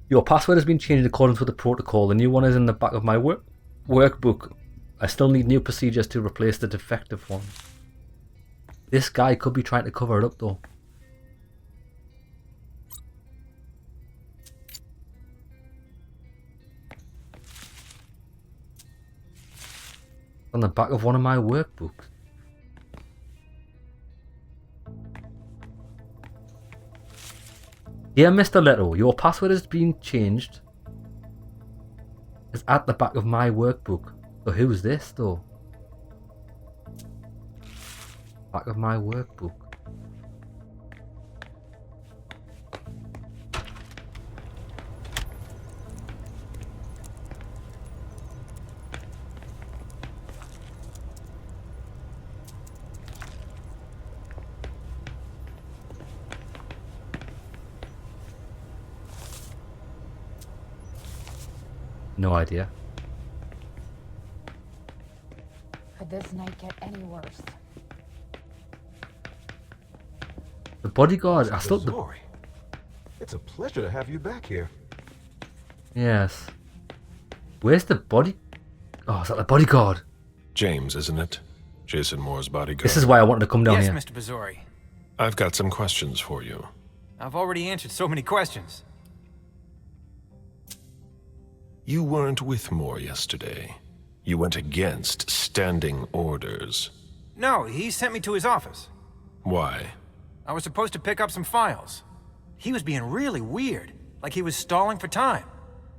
Your password has been changed in accordance with the protocol. The new one is in the back of my workbook. I still need new procedures to replace the defective one. This guy could be trying to cover it up though. On the back of one of my workbooks. Dear Mr. Leto, your password has been changed. It's at the back of my workbook. So who's this though? Back of my workbook. No idea. Could this night get any worse? The bodyguard. I still. It's a pleasure to have you back here. Yes. Where's the body? Oh, is that the bodyguard? James, isn't it? Jason Moore's bodyguard. This is why I wanted to come down here. Yes, Mr. Bazzori. I've got some questions for you. I've already answered so many questions. You weren't with Moore yesterday. You went against standing orders. No, he sent me to his office. Why? I was supposed to pick up some files. He was being really weird, like he was stalling for time.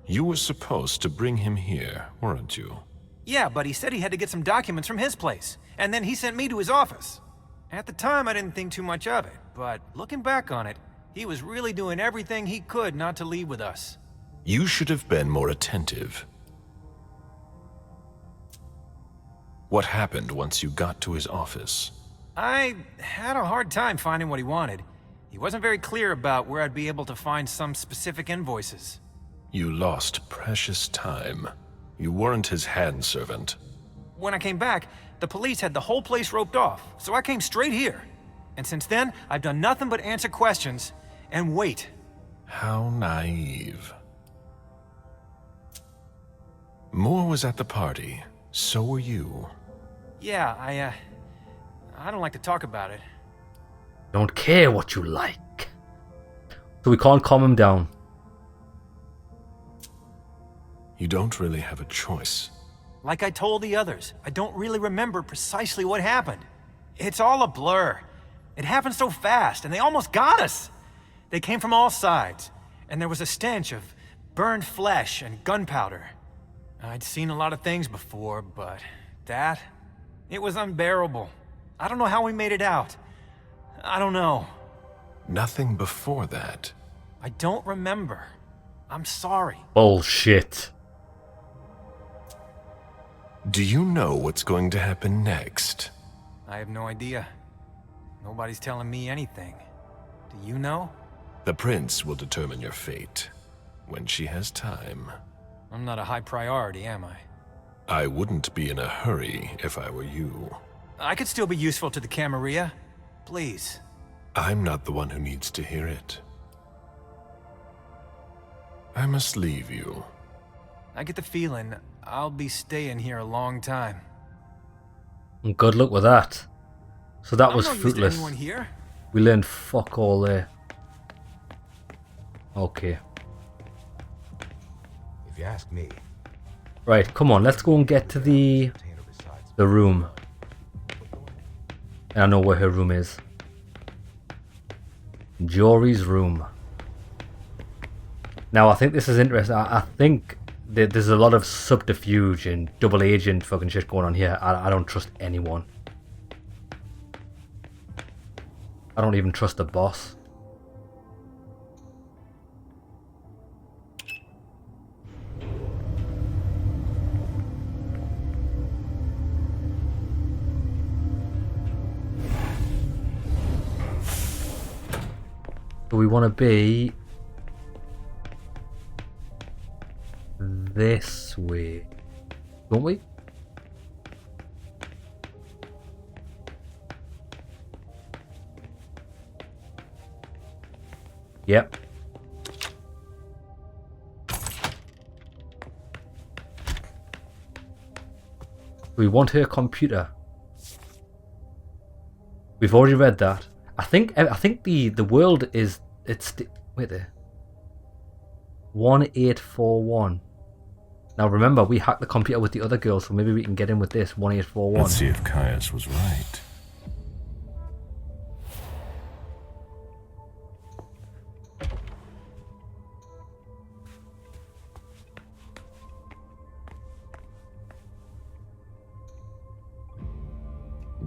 You were supposed to bring him here, weren't you? Yeah, but he said he had to get some documents from his place, and then he sent me to his office. At the time, I didn't think too much of it, but looking back on it, he was really doing everything he could not to leave with us. You should have been more attentive. What happened once you got to his office? I had a hard time finding what he wanted. He wasn't very clear about where I'd be able to find some specific invoices. You lost precious time. You weren't his hand servant. When I came back, the police had the whole place roped off, so I came straight here. And since then, I've done nothing but answer questions and wait. How naive. Moore was at the party. So were you. Yeah, I don't like to talk about it. Don't care what you like. So we can't calm him down. You don't really have a choice. Like I told the others, I don't really remember precisely what happened. It's all a blur. It happened so fast, and they almost got us. They came from all sides, and there was a stench of burned flesh and gunpowder. I'd seen a lot of things before, but that, it was unbearable. I don't know how we made it out. I don't know. Nothing before that. I don't remember. I'm sorry. Bullshit. Do you know what's going to happen next? I have no idea. Nobody's telling me anything. Do you know? The prince will determine your fate when she has time. I'm not a high priority, am I? I wouldn't be in a hurry if I were you. I could still be useful to the Camarilla. Please. I'm not the one who needs to hear it. I must leave you. I get the feeling I'll be staying here a long time. And good luck with that. So that I'm was not used to fruitless. anyone here. We learned fuck all there. Okay. If you ask me. Right, come on, let's go and get to the room. I know where her room is. Jory's room. Now, I think this is interesting. I think that there's a lot of subterfuge and double agent fucking shit going on here. I don't trust anyone. I don't even trust the boss. So we want to be this way, don't we? Yep. We want her computer. We've already read that. I think the world is wait there. 1841. Now remember, we hacked the computer with the other girl, so maybe we can get in with this 1841. Let's see if Kaius was right.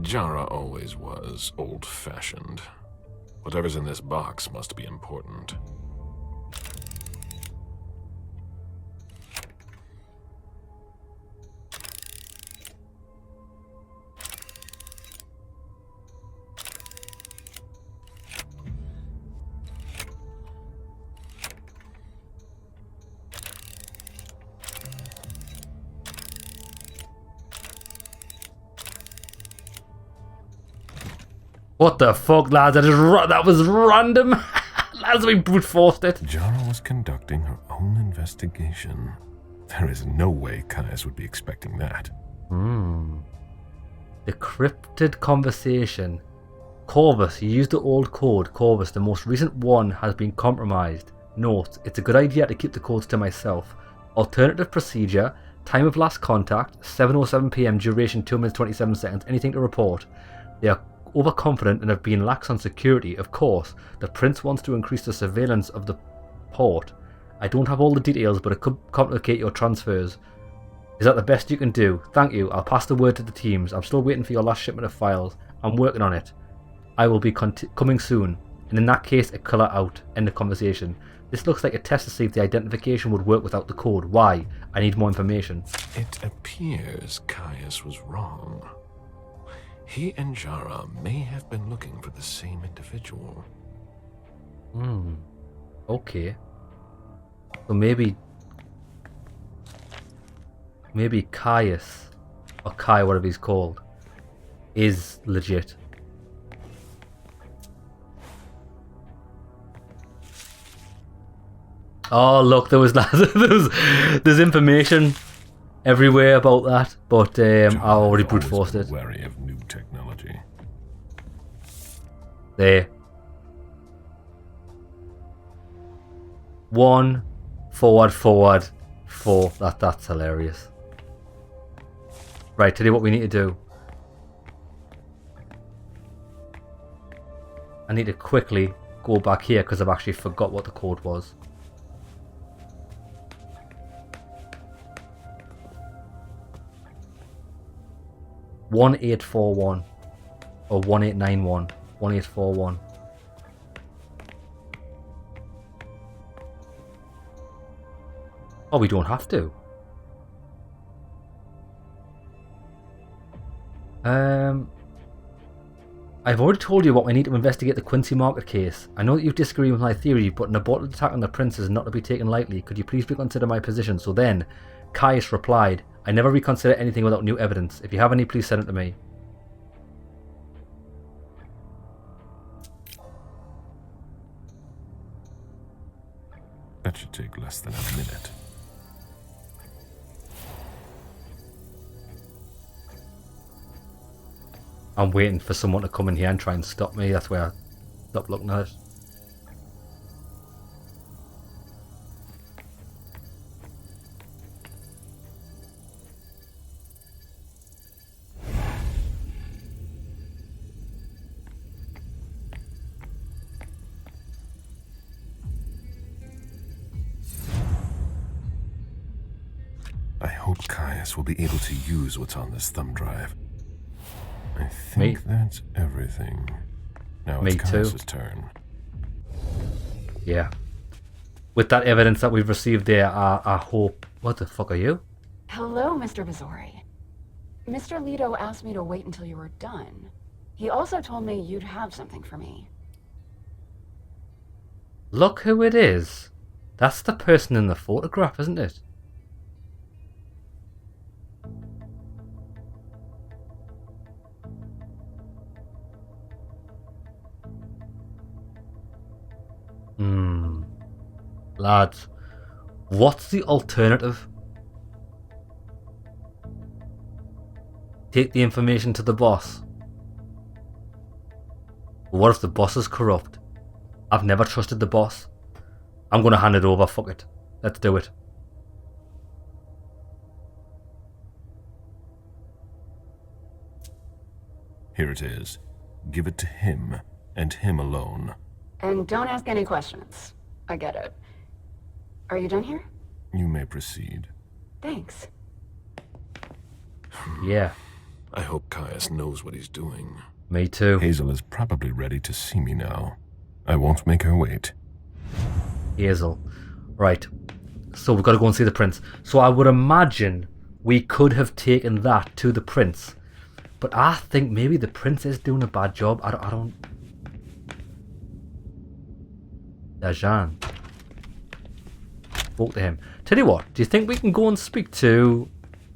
Jara always was old-fashioned. Whatever's in this box must be important. What the fuck, lads? That was random. Lads, we brute forced it. Jara was conducting her own investigation. There is no way Kaius would be expecting that. Decrypted conversation. Corvus, you used the old code. Corvus, the most recent one has been compromised. Note, it's a good idea to keep the codes to myself. Alternative procedure, time of last contact, 7:07 PM, duration 2 minutes 27 seconds, anything to report. They are overconfident and have been lax on security. Of course, the Prince wants to increase the surveillance of the port. I don't have all the details, but it could complicate your transfers. Is that the best you can do? Thank you. I'll pass the word to the teams. I'm still waiting for your last shipment of files. I'm working on it. I will be coming soon. And in that case, a colour out. End of conversation. This looks like a test to see if the identification would work without the code. Why? I need more information. It appears Kaius was wrong. He and Jara may have been looking for the same individual. Okay. So maybe Kaius, or Kai, whatever he's called, is legit. Oh look, there was there's information everywhere about that, but I already brute forced it. Wary of new technology. There. 1 forward 4. That's hilarious. Right, tell you what we need to do. I need to quickly go back here because I've actually forgot what the code was. (1841) or 1891. 1841. Oh, we don't have to. I've already told you what we need to investigate the Quincy Market case. I know that you disagree with my theory, but an aborted attack on the Prince is not to be taken lightly. Could you please reconsider my position? So then, Kaius replied, I never reconsider anything without new evidence. If you have any, please send it to me. That should take less than a minute. I'm waiting for someone to come in here and try and stop me. That's where I stopped looking at it. I hope Kaius will be able to use what's on this thumb drive. I think that's everything. Now it's Kaius' turn. Yeah. With that evidence that we've received there, I hope... What the fuck are you? Hello, Mr. Missouri. Mr. Leto asked me to wait until you were done. He also told me you'd have something for me. Look who it is. That's the person in the photograph, isn't it? Lads, what's the alternative? Take the information to the boss. What if the boss is corrupt? I've never trusted the boss. I'm gonna hand it over, fuck it. Let's do it. Here it is. Give it to him, and him alone. And don't ask any questions. I get it. Are you done here? You may proceed. Thanks. Yeah. I hope Kaius knows what he's doing. Me too. Hazel is probably ready to see me now. I won't make her wait. Hazel. Right. So we've got to go and see the Prince. So I would imagine we could have taken that to the Prince. But I think maybe the Prince is doing a bad job. I don't... Dajan. Spoke to him. Tell you what, do you think we can go and speak to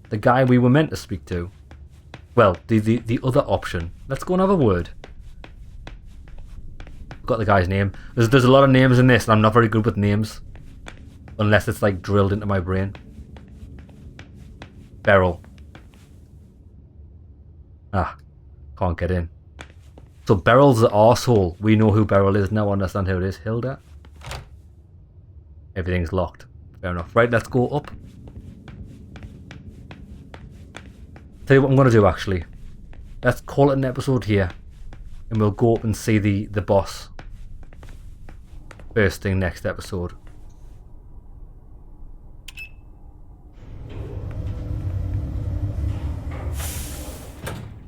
the guy we were meant to speak to? Well, the other option. Let's go and have a word. got the guy's name. There's a lot of names in this, and I'm not very good with names. Unless it's like drilled into my brain. Beryl. Ah, can't get in. So Beryl's the arsehole. We know who Beryl is now, understand who it is. Hilda. Everything's locked. Fair enough. Right, let's go up. Tell you what I'm going to do actually. Let's call it an episode here. And we'll go up and see the boss. First thing next episode.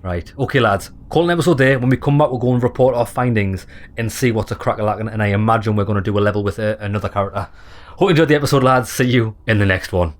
Right, okay lads, call an episode there. When we come back we'll go and report our findings and see what's a crack-a-lackin', and I imagine we're going to do a level with another character. Hope you enjoyed the episode lads, see you in the next one.